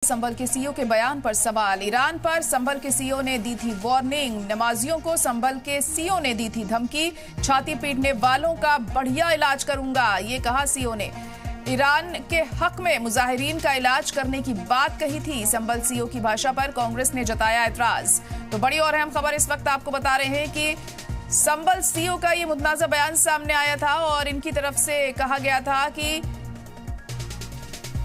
संभल के सीईओ के बयान पर सवाल। ईरान पर संभल के सीईओ ने दी थी वार्निंग। नमाजियों को संभल के सीईओ ने दी थी धमकी। छाती पीटने वालों का बढ़िया इलाज करूंगा, ये कहा सीईओ ने। ईरान के हक में मुजाहिरीन का इलाज करने की बात कही थी। संभल सीईओ की भाषा पर कांग्रेस ने जताया एतराज। तो बड़ी और अहम खबर इस वक्त आपको बता रहे हैं कि संभल सीईओ का ये मुतनाज़ा बयान सामने आया था और इनकी तरफ से कहा गया था कि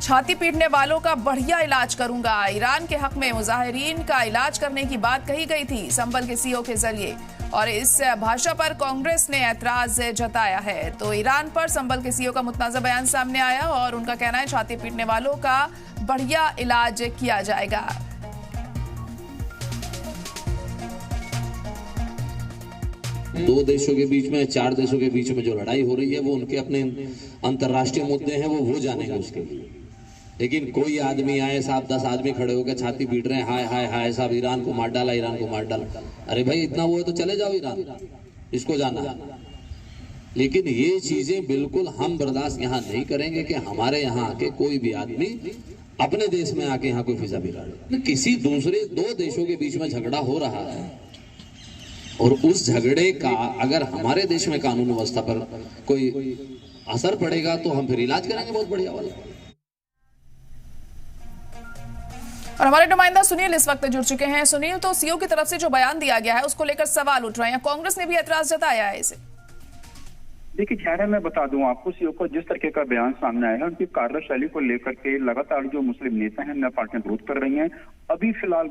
छाती पीटने वालों का बढ़िया इलाज करूंगा। ईरान के हक में मुजाहिरीन का इलाज करने की बात कही गई थी संभल के सीईओ के जरिए और इस भाषा पर कांग्रेस ने ऐतराज जताया है। तो ईरान पर संभल के सीईओ का मुतनाज़ा बयान सामने आया और उनका कहना है छाती पीटने वालों का बढ़िया इलाज किया जाएगा। दो देशों के बीच में, चार देशों के बीच में जो लड़ाई हो रही है वो उनके अपने अंतर्राष्ट्रीय मुद्दे हैं, वो जानेंगे उसके लिए। लेकिन कोई आदमी आए साहब 10 आदमी खड़े होकर छाती पीट रहे हैं, हाय हाय हाय साहब ईरान को मार डाला, ईरान को मार डाला। अरे भाई इतना वो है तो चले जाओ ईरान, इसको जाना। लेकिन ये चीजें बिल्कुल हम बर्दाश्त यहाँ नहीं करेंगे कि हमारे यहाँ आके कोई भी आदमी अपने देश में आके यहाँ कोई फिजा बिगाड़े। किसी दूसरे दो देशों के बीच में झगड़ा हो रहा है और उस झगड़े का अगर हमारे देश में कानून व्यवस्था पर कोई असर पड़ेगा तो हम फिर इलाज करेंगे बहुत बढ़िया वाला। और हमारे नुमाइंदा सुनील इस वक्त जुड़ चुके हैं। सुनील, तो सीईओ की तरफ से जो बयान दिया गया है उसको लेकर सवाल उठ रहे हैं, कांग्रेस ने भी ऐतराज जताया है इसे। देखिए खैर मैं बता दूं आपको, सीईओ को जिस तरीके का बयान सामने आया है उनकी कार्यशैली को लेकर के लगातार जो मुस्लिम नेता हैं, नया पार्टियां विरोध कर रही हैं। अभी फिलहाल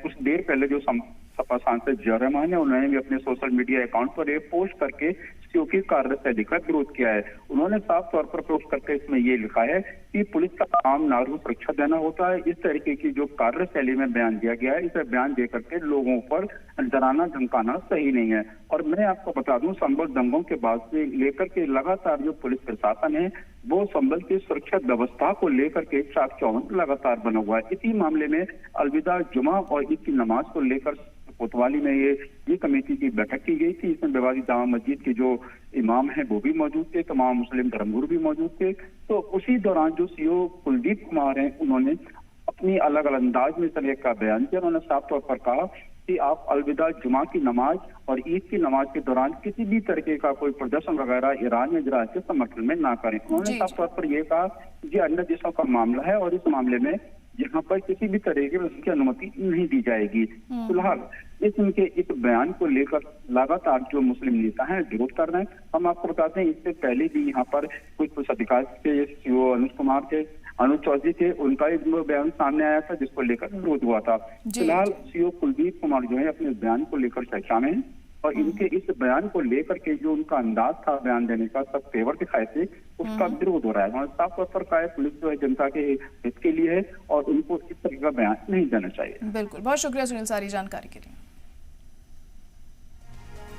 कुछ देर पहले जो सपा सांसद जय रहमान है उन्होंने भी अपने सोशल मीडिया अकाउंट पर एक पोस्ट करके सीईओ की कार्यशैली का विरोध किया है। उन्होंने साफ तौर पर पोस्ट करके इसमें ये लिखा है कि पुलिस का काम नागरिक सुरक्षा देना होता है। इस तरीके की जो कार्यशैली में बयान दिया गया है, इसे बयान दे करके लोगों पर डराना धमकाना सही नहीं है। और मैं आपको बता दूं, संभल दंगों के बाद से लेकर के लगातार जो पुलिस प्रशासन है वो संभल की सुरक्षा व्यवस्था को लेकर के चाक चौबंद लगातार बना हुआ है। इसी मामले में अलविदा जुमा और ईद की नमाज को लेकर कोतवाली में ये कमेटी की बैठक की गई थी। इसमें बेवादी जामा मस्जिद के जो इमाम हैं वो भी मौजूद थे, तमाम मुस्लिम धर्मगुरु भी मौजूद थे। तो उसी दौरान जो सीईओ कुलदीप कुमार हैं उन्होंने अपनी अलग अलग अंदाज में तरह का बयान किया। उन्होंने साफ तौर पर कहा कि आप अलविदा जुमा की नमाज और ईद की नमाज के दौरान किसी भी तरीके का कोई प्रदर्शन वगैरह ईरान या इजराइल के समर्थन में ना करें। उन्होंने साफ तौर पर यह कहा कि अन्य देशों का मामला है और इस मामले में यहाँ पर किसी भी तरीके की अनुमति नहीं दी जाएगी। फिलहाल इस बयान को लेकर लगातार जो मुस्लिम नेता हैं विरोध कर रहे हैं। हम आपको बताते हैं इससे पहले भी यहाँ पर कुछ अधिकारी थे, सीईओ अनुज चौधरी थे, उनका एक बयान सामने आया था जिसको लेकर विरोध हुआ था। फिलहाल सीईओ कुलदीप कुमार जो है अपने बयान को लेकर चर्चा में है और इनके इस बयान को लेकर के जो उनका अंदाज था बयान देने का, सब तेवर दिखाए थे, उसका विरोध हो रहा है। साफ तौर पर कहा है पुलिस जो है जनता के हित के लिए है और उनको इस तरह का बयान नहीं देना चाहिए। बिल्कुल, बहुत शुक्रिया सुनील सारी जानकारी के लिए।